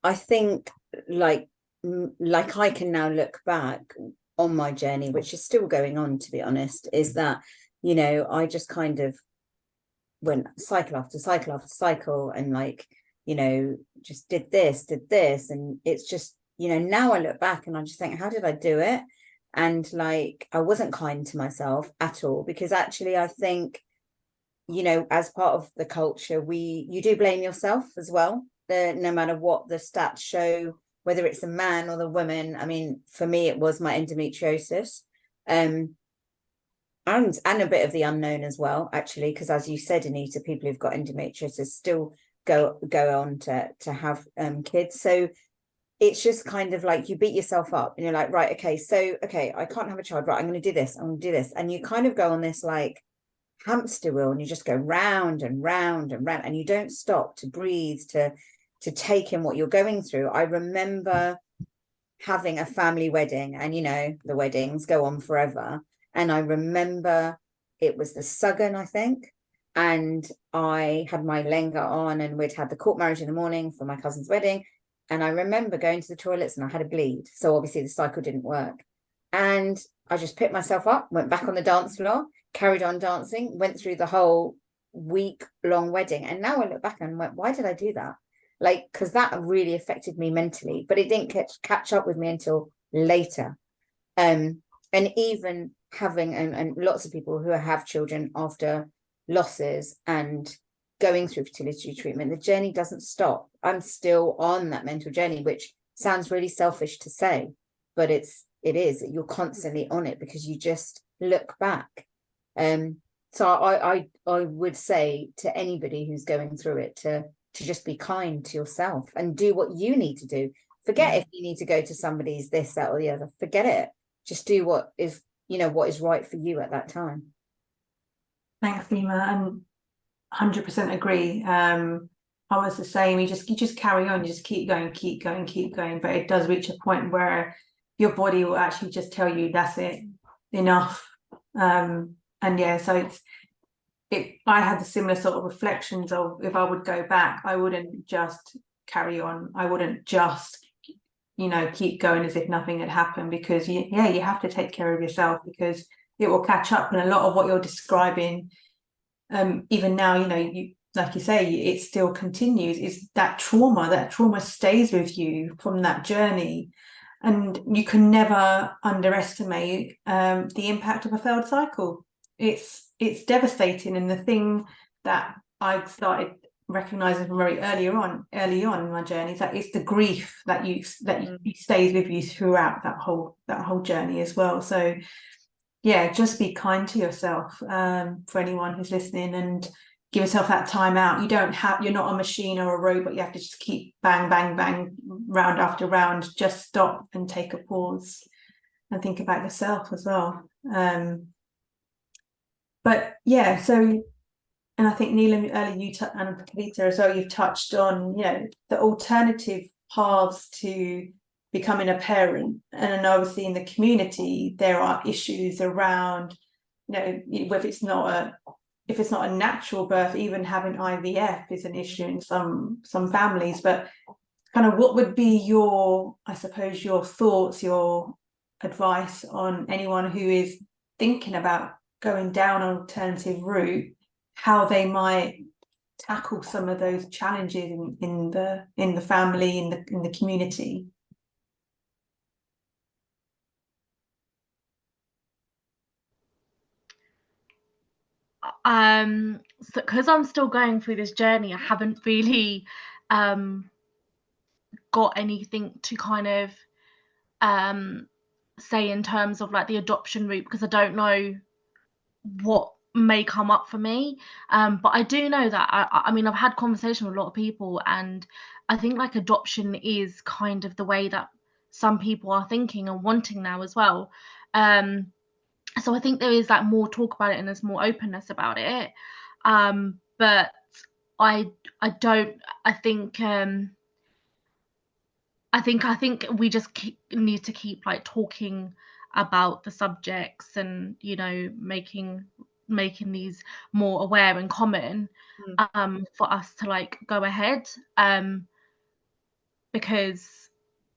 I think like I can now look back on my journey, which is still going on, to be honest, is that, you know, I just kind of went cycle after cycle after cycle, and like, you know, just did this, and it's just, you know, now I look back and I just think, how did I do it? And like, I wasn't kind to myself at all, because actually I think, you know, as part of the culture, you do blame yourself as well, no matter what the stats show, whether it's the man or the woman. I mean, for me, it was my endometriosis, and a bit of the unknown as well, actually, because as you said, Anita, people who've got endometriosis still go on to have kids. So it's just kind of like you beat yourself up and you're like, right, okay, I can't have a child, right, I'm going to do this, and you kind of go on this like hamster wheel, and you just go round and round and round, and you don't stop to breathe, to take in what you're going through. I remember having a family wedding, and you know, the weddings go on forever, and I remember it was the Suggan, I think, and I had my lenga on, and we'd had the court marriage in the morning for my cousin's wedding, and I remember going to the toilets and I had a bleed, so obviously the cycle didn't work, and I just picked myself up, went back on the dance floor, carried on dancing, went through the whole week-long wedding. And now I look back and went, why did I do that? Like, because that really affected me mentally, but it didn't catch up with me until later. And even having, and lots of people who have children after losses and going through fertility treatment, the journey doesn't stop. I'm still on that mental journey, which sounds really selfish to say, but it is. You're constantly on it because you just look back. So I would say to anybody who's going through it to just be kind to yourself and do what you need to do. Forget if you need to go to somebody's this, that, or the other. Forget it. Just do what is, you know, what is right for you at that time. Thanks, Seema, and 100% agree. I was the same. You just carry on. You just keep going. But it does reach a point where your body will actually just tell you that's it, enough. And yeah, so I had the similar sort of reflections of, if I would go back, I wouldn't just carry on. I wouldn't just, you know, keep going as if nothing had happened, because you have to take care of yourself, because it will catch up. And a lot of what you're describing, even now, you know, you, like you say, it still continues, is that trauma stays with you from that journey. And you can never underestimate the impact of a failed cycle. It's devastating. And the thing that I started recognizing from very early on in my journey is that it's the grief that stays with you throughout that whole journey as well. So yeah, just be kind to yourself, for anyone who's listening, and give yourself that time out. You're not a machine or a robot. You have to just keep bang, bang, bang, round after round. Just stop and take a pause and think about yourself as well. But yeah, so, and I think Neelam, earlier you and Kaveeta as well, you've touched on, you know, the alternative paths to becoming a parent. And obviously in the community, there are issues around, you know, if it's not a natural birth, even having IVF is an issue in some families. But kind of what would be your thoughts, your advice on anyone who is thinking about going down an alternative route, how they might tackle some of those challenges in the family, in the community? So because I'm still going through this journey, I haven't really got anything to kind of say in terms of like the adoption route, because I don't know what may come up for me. But I do know that I mean, I've had conversation with a lot of people, and I think like adoption is kind of the way that some people are thinking and wanting now as well. So I think there is like more talk about it and there's more openness about it. But I don't. I think we just need to keep like talking about the subjects, and making these more aware and common, for us to like go ahead, because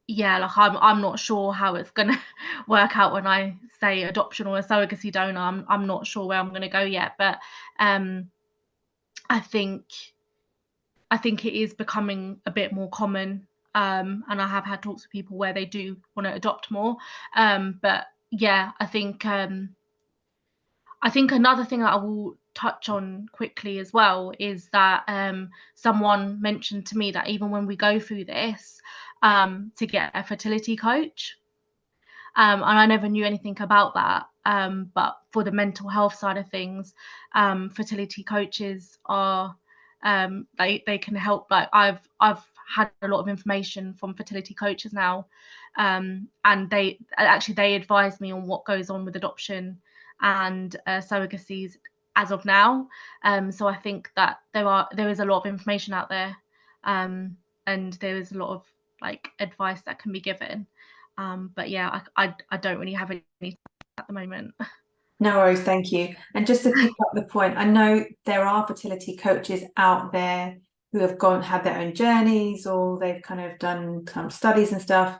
like I'm not sure how it's gonna work out when I say adoption or a surrogacy donor. I'm not sure where I'm gonna go yet, but I think it is becoming a bit more common, and I have had talks with people where they do want to adopt more, but yeah, I think another thing that I will touch on quickly as well is that someone mentioned to me that even when we go through this, to get a fertility coach, and I never knew anything about that, but for the mental health side of things, fertility coaches are, they can help. Like I've had a lot of information from fertility coaches now, and they advise me on what goes on with adoption and surrogacies as of now. So I think that there is a lot of information out there, and there is a lot of like advice that can be given. But yeah, I don't really have any at the moment. No worries, thank you. And just to pick up the point, I know there are fertility coaches out there who have had their own journeys, or they've kind of done some studies and stuff.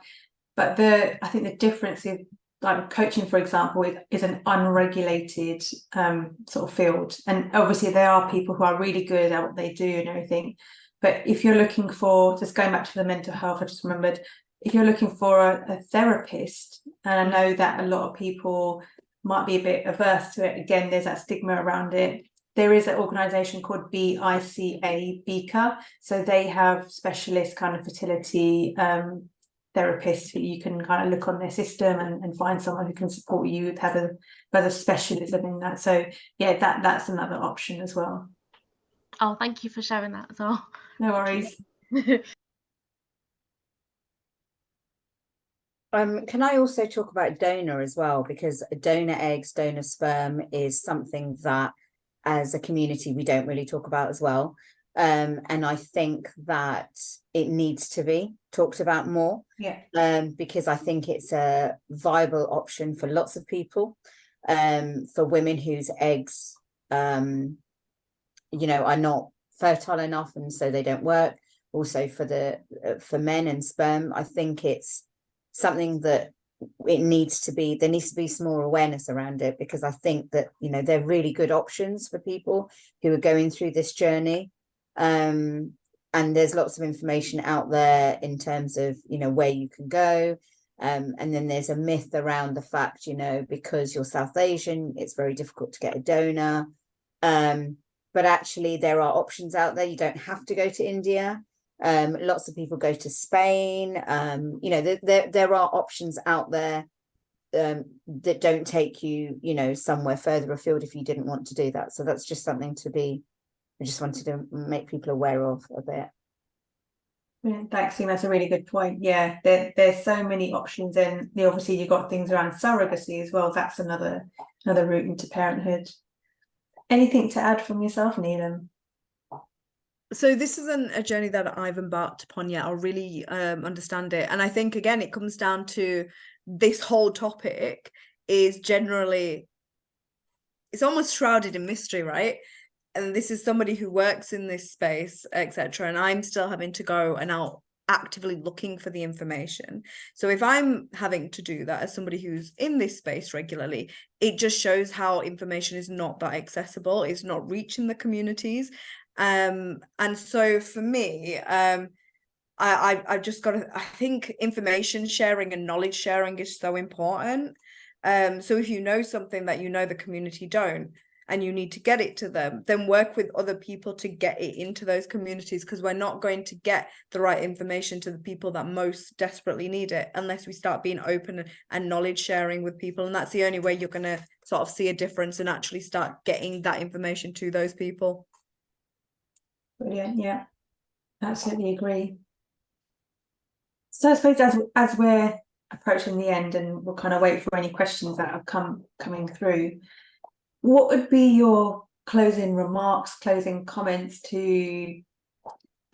But I think the difference is, like coaching, for example, is an unregulated sort of field. And obviously there are people who are really good at what they do and everything. But if you're looking for, just going back to the mental health, I just remembered, if you're looking for a therapist, and I know that a lot of people might be a bit averse to it, again, there's that stigma around it. There is an organisation called BICA, so they have specialist kind of fertility therapists who you can kind of look on their system and find someone who can support you, have a specialism in that. So yeah, that's another option as well. Oh, thank you for sharing that as well. No worries. Can I also talk about donor as well? Because donor eggs, donor sperm is something that as a community we don't really talk about as well. And I think that it needs to be talked about more. Yeah. Because I think it's a viable option for lots of people, for women whose eggs are not fertile enough and so they don't work. Also for men and sperm, I think it's something that there needs to be some more awareness around it, because I think that they're really good options for people who are going through this journey, and there's lots of information out there in terms of where you can go, and then there's a myth around the fact because you're South Asian it's very difficult to get a donor, but actually there are options out there. You don't have to go to India. Lots of people go to Spain. There are options out there that don't take you, somewhere further afield if you didn't want to do that. So that's just something I just wanted to make people aware of a bit. Yeah, thanks, that's a really good point. Yeah, there's so many options, and obviously you've got things around surrogacy as well. That's another route into parenthood. Anything to add from yourself, Neelam? So this isn't a journey that I've embarked upon yet. I'll really understand it. And I think, again, it comes down to this whole topic is generally, it's almost shrouded in mystery, right? And this is somebody who works in this space, etc. And I'm still having to go and out actively looking for the information. So if I'm having to do that as somebody who's in this space regularly, it just shows how information is not that accessible. It's not reaching the communities. And so for me, I've just got to, I think information sharing and knowledge sharing is so important. So if you know something that the community don't, and you need to get it to them, then work with other people to get it into those communities, because we're not going to get the right information to the people that most desperately need it unless we start being open and knowledge sharing with people. And that's the only way you're going to sort of see a difference and actually start getting that information to those people. Brilliant. Yeah, absolutely agree. So I suppose as we're approaching the end, and we'll kind of wait for any questions that are coming through. What would be your closing remarks, closing comments to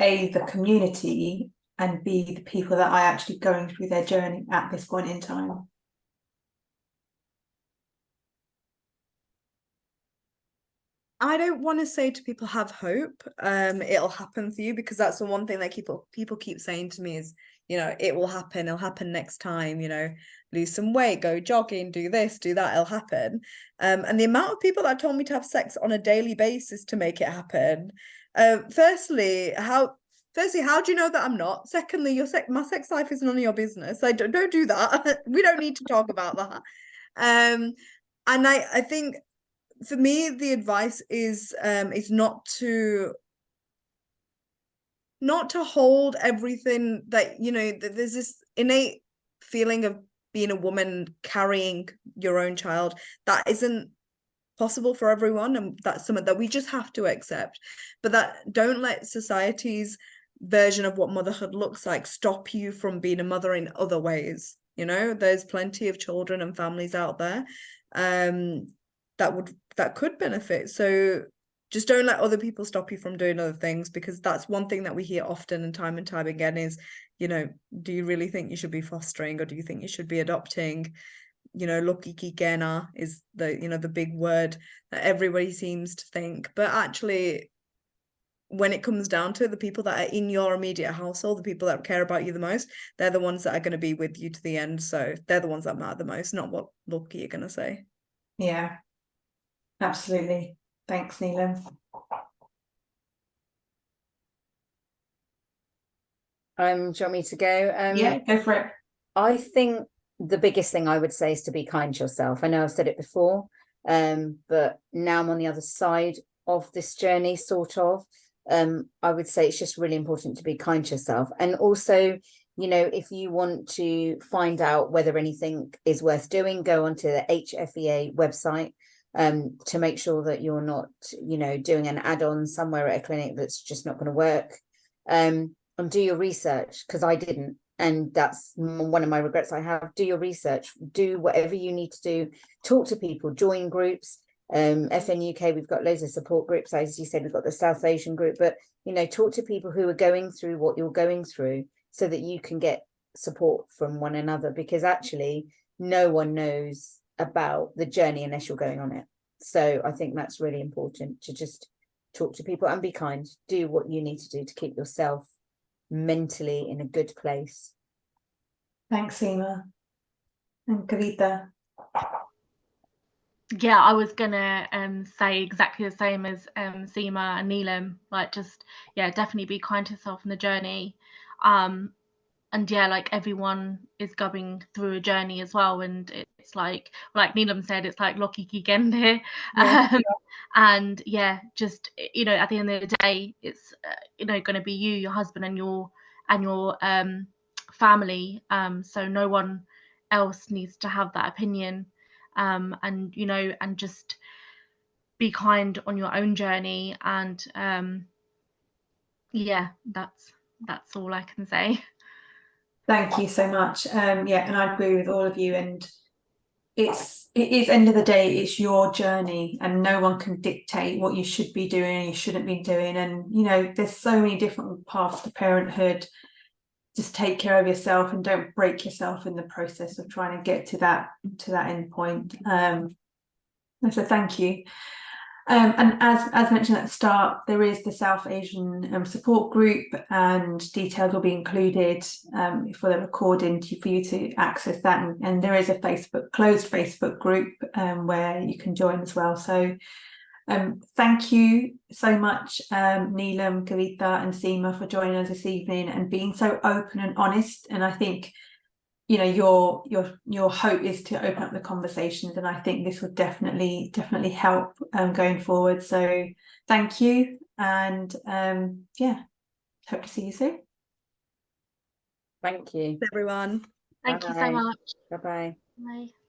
A, the community, and B, the people that are actually going through their journey at this point in time? I don't want to say to people have hope, it'll happen for you, because that's the one thing that people keep saying to me is, you know, it'll happen next time, you know, lose some weight, go jogging, do this, do that, it'll happen. And the amount of people that told me to have sex on a daily basis to make it happen. Firstly, how do you know that I'm not? Secondly, my sex life is none of your business. I don't do that. We don't need to talk about that. And I think, for me, the advice is not to hold everything that, you know, there's this innate feeling of being a woman carrying your own child that isn't possible for everyone, and that's something that we just have to accept. But that don't let society's version of what motherhood looks like stop you from being a mother in other ways. You know, there's plenty of children and families out there that could benefit. So just don't let other people stop you from doing other things, because that's one thing that we hear often and time again is, you know, do you really think you should be fostering, or do you think you should be adopting? You know, lokikigena is the, you know, the big word that everybody seems to think, but actually when it comes down to it, the people that are in your immediate household, the people that care about you the most, they're the ones that are going to be with you to the end. So they're the ones that matter the most, not what loki you're going to say. Yeah, absolutely. Thanks, Neelam. Do you want me to go? Yeah, go for it. I think the biggest thing I would say is to be kind to yourself. I know I've said it before, but now I'm on the other side of this journey, sort of. I would say it's just really important to be kind to yourself. And also, you know, if you want to find out whether anything is worth doing, go onto the HFEA website to make sure that you're not, you know, doing an add-on somewhere at a clinic that's just not going to work. And do your research, because I didn't. And that's one of my regrets I have. Do your research, do whatever you need to do, talk to people, join groups. FN UK, we've got loads of support groups. As you said, we've got the South Asian group, but, you know, talk to people who are going through what you're going through so that you can get support from one another, because actually no one knows about the journey unless you're going on it. So I think that's really important, to just talk to people and be kind. Do what you need to do to keep yourself mentally in a good place. Thanks, Seema. And Kaveeta. Yeah, I was gonna say exactly the same as Seema and Neelam. Like, just, yeah, definitely be kind to yourself in the journey. And yeah, like, everyone is going through a journey as well, and it's like Neelam said, it's like Loki Gende. Yeah. And yeah, just, you know, at the end of the day, it's you know, going to be you, your husband, and your family. So no one else needs to have that opinion. And, you know, and just be kind on your own journey. And yeah, that's all I can say. Thank you so much. Yeah, and I agree with all of you. And it is end of the day, it's your journey, and no one can dictate what you should be doing and you shouldn't be doing. And, you know, there's so many different paths to parenthood. Just take care of yourself and don't break yourself in the process of trying to get to that end point. So thank you. And as mentioned at the start, there is the South Asian support group, and details will be included for the recording for you to access that. And there is a closed Facebook group where you can join as well. So thank you so much, Neelam, Kaveeta and Seema, for joining us this evening and being so open and honest. And I think, you know, your hope is to open up the conversations, and I think this will definitely help going forward. So thank you, and yeah, hope to see you soon. Thank you, Everyone. Thank you so much. Bye-bye. Bye.